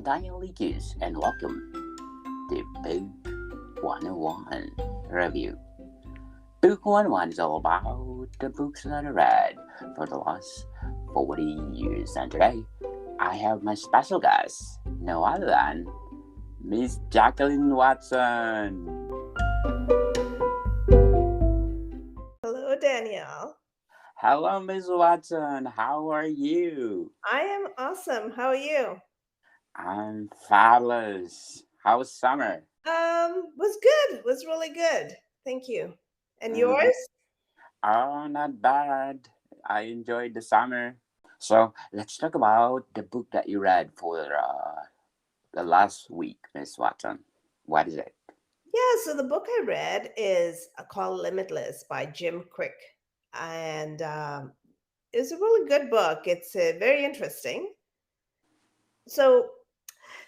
Daniel Leakes, and welcome to Book 101 Review. Book 101 is all about the books that I read for the last 40 years, and today I have my special guest, no other than Miss Jacqueline Watson. Hello, Danielle. Hello, Miss Watson. How are you? I am awesome. How are you? I'm fabulous. How's summer? Was good. Was really good. Thank you. And Mhm. yours? Oh, not bad. I enjoyed the summer. So let's talk about the book that you read for the last week, Miss Watson. What is it? Yeah, so the book I read is called Limitless by Jim Kwik. And it's a really good book. It's very interesting. So,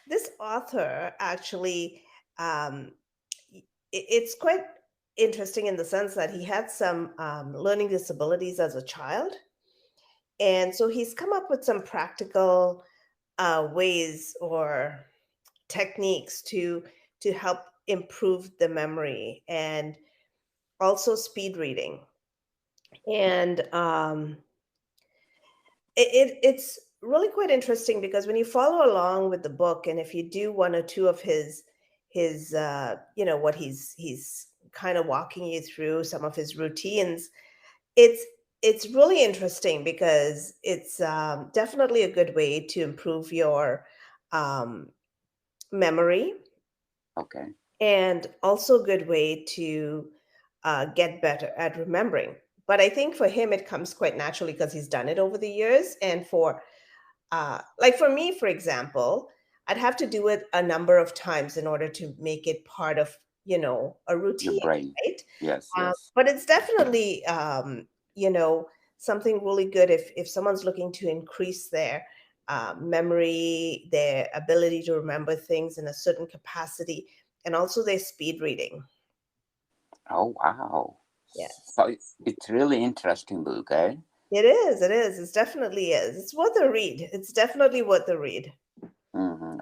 this author actually, um, it's quite interesting in the sense that he had some learning disabilities as a child. And so he's come up with some practical ways or techniques to help improve the memory and also speed reading. And it's really quite interesting because when you follow along with the book, and if you do one or two of his what he's kind of walking you through some of his routines, it's it's really interesting because it's definitely a good way to improve your um, memory, Okay. and also a good way to get better at remembering. But I think for him, it comes quite naturally because he's done it over the years. And for like for me, for example, I'd have to do it a number of times in order to make it part of a Your routine, brain. right? Yes, yes. But it's definitely you know something really good if someone's looking to increase their memory, their ability to remember things in a certain capacity, and also their speed reading. Oh, wow. Yes, So it's really interesting book, eh? it is. It is. It definitely is. It's worth a read. It's definitely worth a read.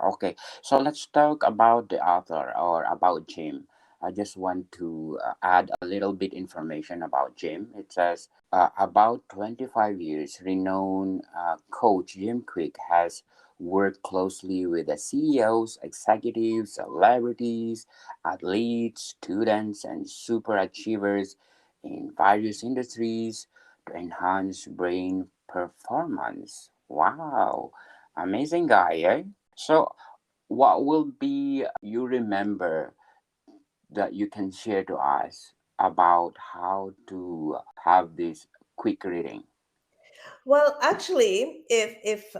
Okay, so let's talk about the author or about Jim. I just want to add a little bit information about Jim. It says about 25 years, renowned coach Jim Kwik has worked closely with the CEOs, executives, celebrities, athletes, students, and super achievers in various industries to enhance brain performance. Wow, amazing guy, eh? So, what will be you remember that you can share to us about how to have this quick reading? Well, actually, if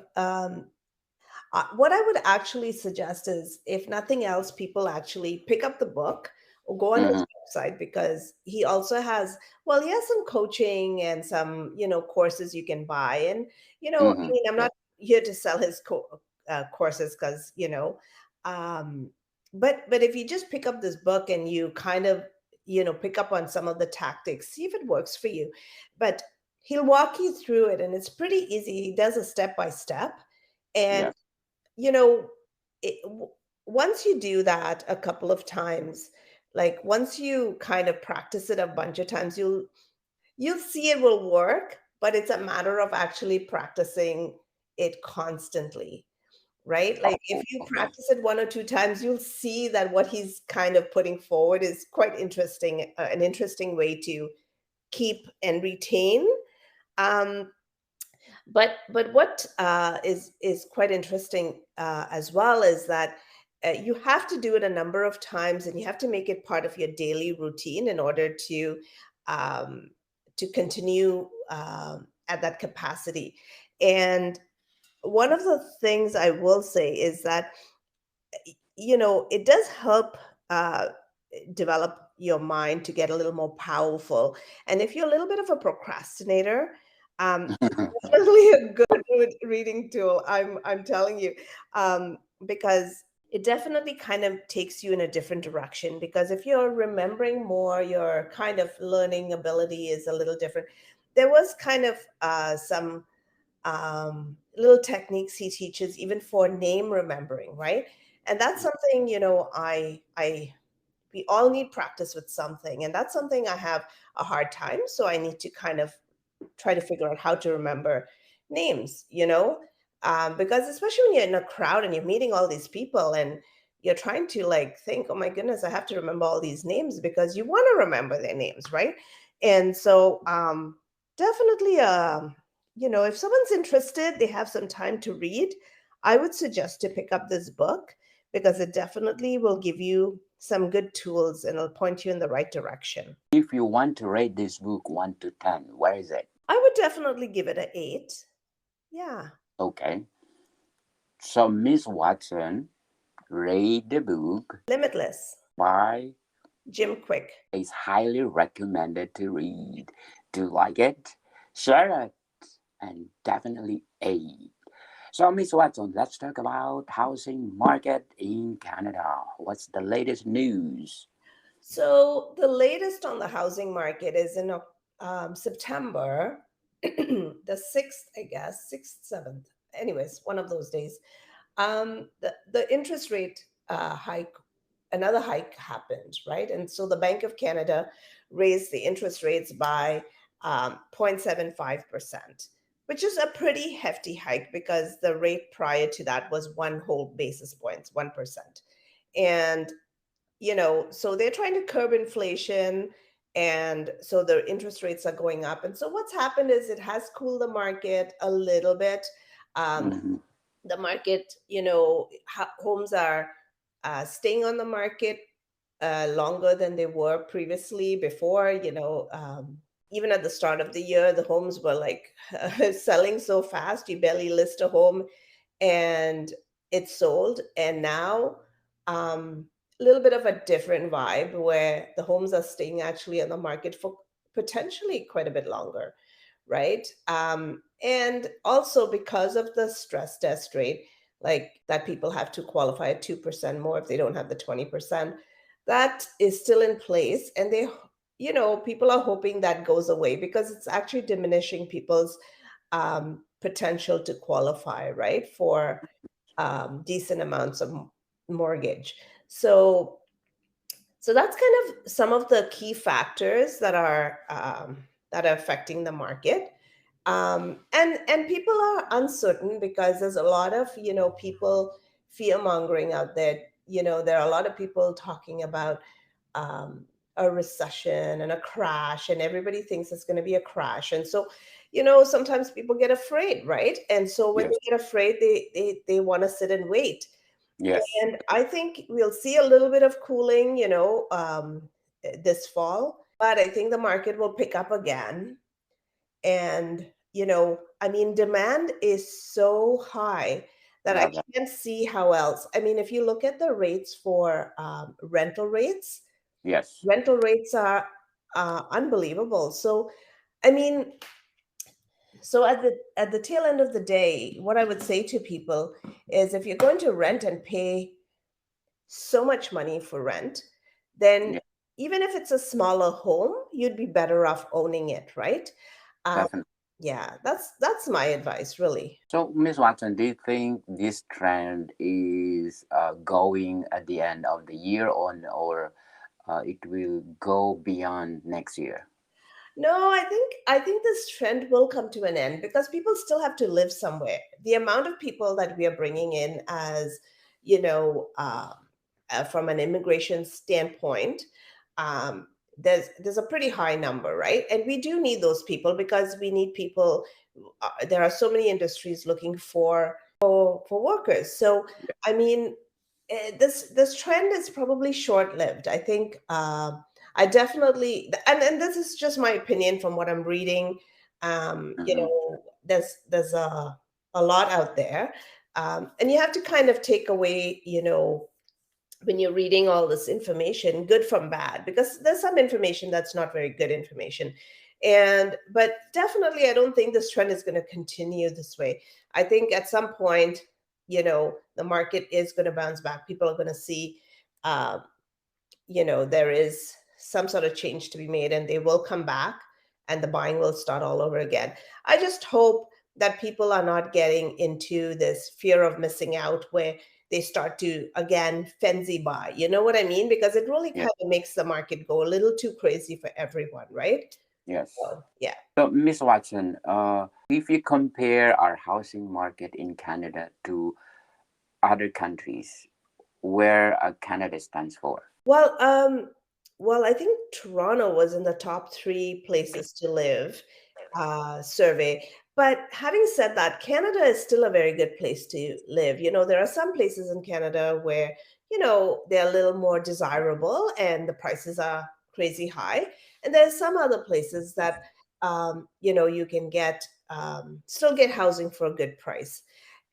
what I would actually suggest is, if nothing else, people actually pick up the book or go on his Mm-hmm, website, because he also has, well, he has some coaching and some, courses you can buy. And, I mm-hmm, mean, I'm yeah. not here to sell his courses because, um, but if you just pick up this book and you kind of, pick up on some of the tactics, see if it works for you. But he'll walk you through it, and it's pretty easy. He does a step by step. And Yes. you know it, w- once you do that a couple of times, like once you kind of practice it a bunch of times, you'll see it will work, but it's a matter of actually practicing it constantly, right? Like if Oh, you okay. practice it one or two times, you'll see that what he's kind of putting forward is quite interesting, an interesting way to keep and retain. um, but what is quite interesting as well is that you have to do it a number of times, and you have to make it part of your daily routine in order um, to continue at that capacity. And one of the things I will say is that it does help develop your mind to get a little more powerful. And if you're a little bit of a procrastinator, it's definitely a good reading tool. I'm telling you, because it definitely kind of takes you in a different direction. Because if you're remembering more, your kind of learning ability is a little different. There was kind of some little techniques he teaches even for name remembering, right? And that's something, I we all need practice with something, and that's something I have a hard time. So I need to kind of try to figure out how to remember names, because especially when you're in a crowd and you're meeting all these people and you're trying to like think, oh my goodness, I have to remember all these names because you want to remember their names, right? And so definitely, if someone's interested, they have some time to read, I would suggest to pick up this book because it definitely will give you some good tools and it'll point you in the right direction. If you want to rate this book 1 to 10, where is it? I would definitely give it an 8. Yeah. Okay. So Miss Watson, read the book Limitless, by Jim Kwik. is highly recommended to read. Do you like it? Share it and definitely aid. So Miss Watson, let's talk about housing market in Canada. What's the latest news? So the latest on the housing market is in September, the 6th, I guess, 6th, 7th. Anyways, one of those days. The interest rate hike, another hike happened, right? And so the Bank of Canada raised the interest rates by 0.75%, which is a pretty hefty hike because the rate prior to that was one whole basis points, 1%. And so they're trying to curb inflation, and so the interest rates are going up. And so what's happened is it has cooled the market a little bit. um, Mm-hmm. the market, homes are staying on the market longer than they were previously. Before, even at the start of the year, the homes were like selling so fast, you barely list a home and it's sold. And now, a little bit of a different vibe where the homes are staying actually on the market for potentially quite a bit longer, right? And also because of the stress test rate, like that people have to qualify at 2% more if they don't have the 20%, that is still in place. And people are hoping that goes away because it's actually diminishing people's potential to qualify, right, for decent amounts of mortgage. So that's kind of some of the key factors that are affecting the market. And people are uncertain because there's a lot of people fear mongering out there. There are a lot of people talking about um, a recession and a crash, and everybody thinks it's going to be a crash. And so, sometimes people get afraid, right? And so when Yes. they get afraid, they want to sit and wait. Yes. And I think we'll see a little bit of cooling, this fall, but I think the market will pick up again. And, I mean, demand is so high that I Yeah. That, can't see how else. I mean, if you look at the rates for yes. rental rates are unbelievable. So, I mean, so at the tail end of the day, what I would say to people is if you're going to rent and pay so much money for rent, then Yeah. even if it's a smaller home, you'd be better off owning it, right? Um, Definitely. yeah, that's my advice, really. So, Miss Watson, do you think this trend is going at the end of the year on, or it will go beyond next year? No, I think this trend will come to an end because people still have to live somewhere. The amount of people that we are bringing in as, you know, um, from an immigration standpoint, um, there's a pretty high number, right? And we do need those people because we need people. There are so many industries looking for workers. So, I mean, this trend is probably short lived. I think. I definitely, and this is just my opinion from what I'm reading. Mm-hmm. There's a lot out there, and you have to kind of take away, when you're reading all this information, good from bad, because there's some information that's not very good information. But definitely, I don't think this trend is going to continue this way. I think at some point, the market is going to bounce back. People are going to see. Uh, there is some sort of change to be made and they will come back and the buying will start all over again. I just hope that people are not getting into this fear of missing out where they start to again frenzy buy. You know what I mean? Because it really Yeah. kind of makes the market go a little too crazy for everyone, right? Yes. So, yeah. So, Miss Watson, if you compare our housing market in Canada to other countries, where Canada stands for? Well, I think Toronto was in the top three places to live survey. But having said that, Canada is still a very good place to live. You know, there are some places in Canada where, you know, they're a little more desirable and the prices are crazy high. And there's some other places that, you know, you can get, still get housing for a good price.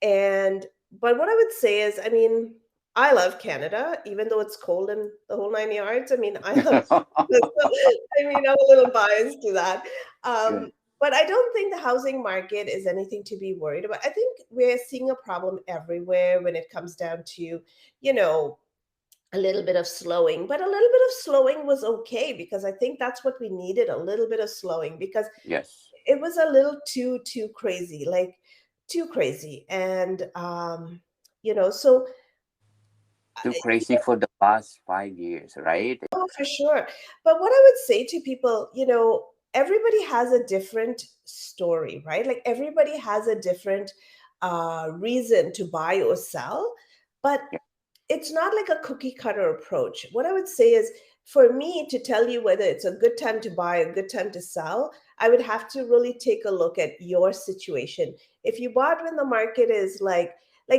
And, but what I would say is, I mean, I love Canada, even though it's cold in the whole nine yards. I mean, I love Canada. So, I mean, I'm a little biased to that. Um, Good. but I don't think the housing market is anything to be worried about. I think we're seeing a problem everywhere when it comes down to, you know, a little bit of slowing. But a little bit of slowing was okay because I think that's what we needed, a little bit of slowing, because Yes. it was a little too crazy, like too crazy. And you know, so Too crazy for the past 5 years, right? oh, for sure. But what I would say to people, you know, everybody has a different story, right? Like everybody has a different reason to buy or sell, but Yeah. it's not like a cookie cutter approach. What I would say is for me to tell you whether it's a good time to buy, a good time to sell, I would have to really take a look at your situation. If you bought when the market is like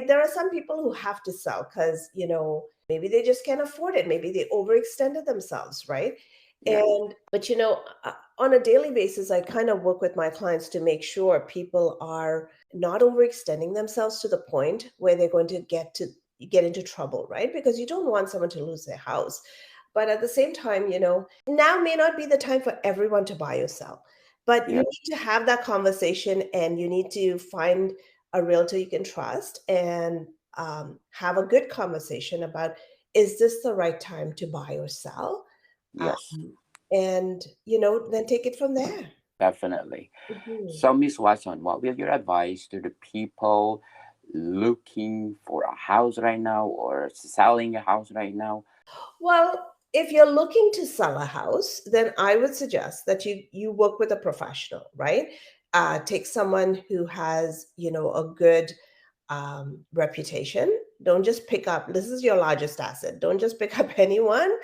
there are some people who have to sell because, you know, maybe they just can't afford it. Maybe they overextended themselves, right? Yes. And, but you know, on a daily basis, I kind of work with my clients to make sure people are not overextending themselves to the point where they're going to get into trouble, right? Because you don't want someone to lose their house. But at the same time, you know, now may not be the time for everyone to buy or sell. But you Yeah. need to have that conversation and you need to find a realtor you can trust and have a good conversation about, is this the right time to buy or sell? Yes. And, you know, then take it from there. Definitely. Mhm. So, Miss Watson, what will your advice to the people looking for a house right now or selling a house right now? Well, if you're looking to sell a house, then I would suggest that you work with a professional, right? Take someone who has, you know, a good reputation. Don't just pick up. This is your largest asset. Don't just pick up anyone,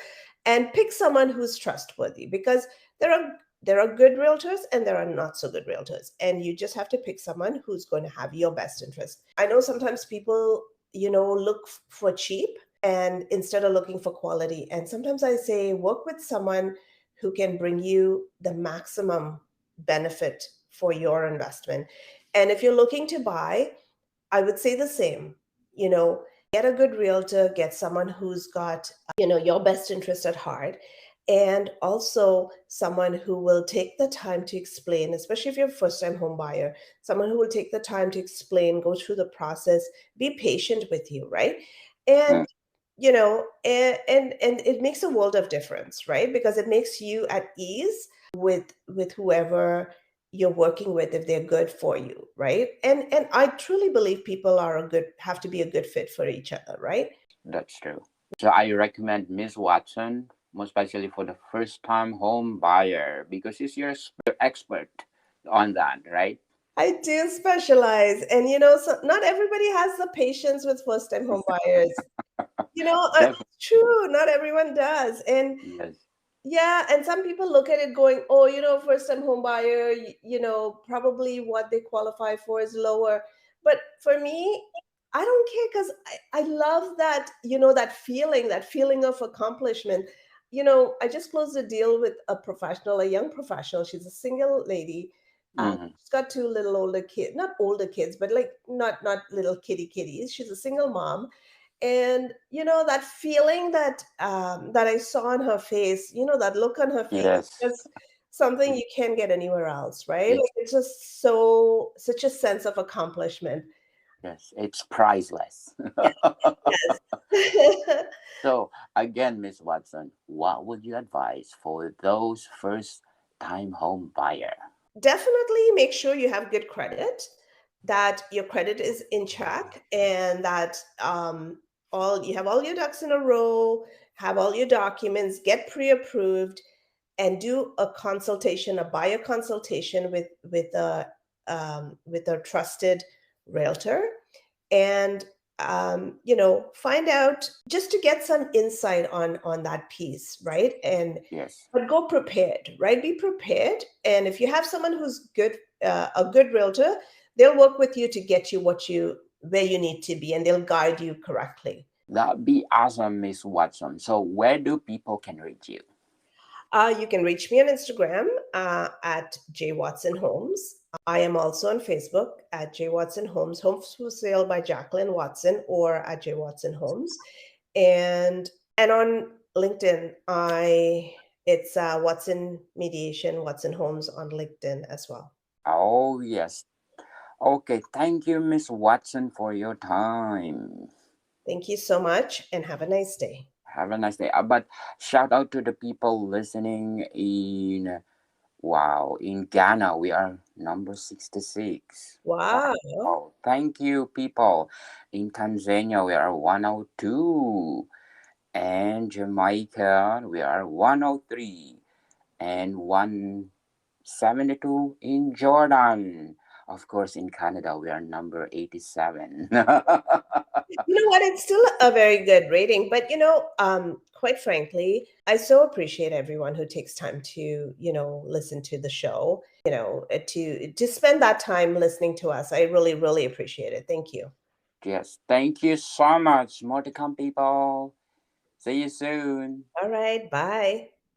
and pick someone who's trustworthy because there are there are good realtors and there are not so good realtors, and you just have to pick someone who's going to have your best interest. I know sometimes people, you know, look for cheap and instead of looking for quality. And sometimes I say, work with someone who can bring you the maximum benefit for your investment. And if you're looking to buy, I would say the same. You know, get a good realtor, get someone who's got, you know, your best interest at heart. And also someone who will take the time to explain, especially if you're a first time home buyer, someone who will take the time to explain, go through the process, be patient with you, right? And Mm, you know, and it makes a world of difference, right? Because it makes you at ease with whoever you're working with if they're good for you, right? And I truly believe people are a good have to be a good fit for each other, right? that's true. So, I recommend Miss Watson, most especially for the first time home buyer, because she's your expert on that, right? I do specialize, and you know, so not everybody has the patience with first time home buyers. You know, Definitely. it's true, not everyone does. And Yes. yeah, and some people look at it going, oh, you know, first time home buyer, you know, probably what they qualify for is lower. But for me, I don't care because I love that, you know, that feeling of accomplishment. You know, I just closed a deal with a professional, a young professional. She's a single lady. Hmm. She's got two little older kids, not older kids, but like not little kitties. She's a single mom, and you know that feeling that that I saw on her face, you know, that look on her face, Yes. just something you can't get anywhere else, right? Yes. Like it's just so such a sense of accomplishment. Yes. It's priceless. Yes, yes. So, again, Miss Watson, what would you advise for those first time home buyer? Definitely make sure you have good credit. that your credit is in check, and that all you have all your ducks in a row, have all your documents, get pre-approved, and do a consultation, a buyer consultation with a trusted realtor, and find out, just to get some insight on that piece, right? And Yes. but go prepared, right? Be prepared, and if you have someone who's good, a good realtor, they'll work with you to get you what you where you need to be, and they'll guide you correctly. That'd be awesome, Miss Watson. So where do people can reach you? You can reach me on Instagram at J Watson Homes. I am also on Facebook at J Watson Homes, Homes for Sale by Jacqueline Watson, or at J Watson Homes, and on LinkedIn, I it's Watson Mediation, Watson Homes on LinkedIn as well. Oh yes. Okay, thank you, Miss Watson, for your time. Thank you so much, and have a nice day. Have a nice day. But shout out to the people listening in, wow, in Ghana. We are number 66. Wow. Wow. Thank you, people. In Tanzania, we are 102. And Jamaica, we are 103. And 172 in Jordan. Of course, in Canada, we are number 87. You know what? It's still a very good rating, but quite frankly, I so appreciate everyone who takes time to, listen to the show, to spend that time listening to us. I really, really appreciate it. Thank you. Yes, thank you so much. More to come, people. See you soon. All right. Bye.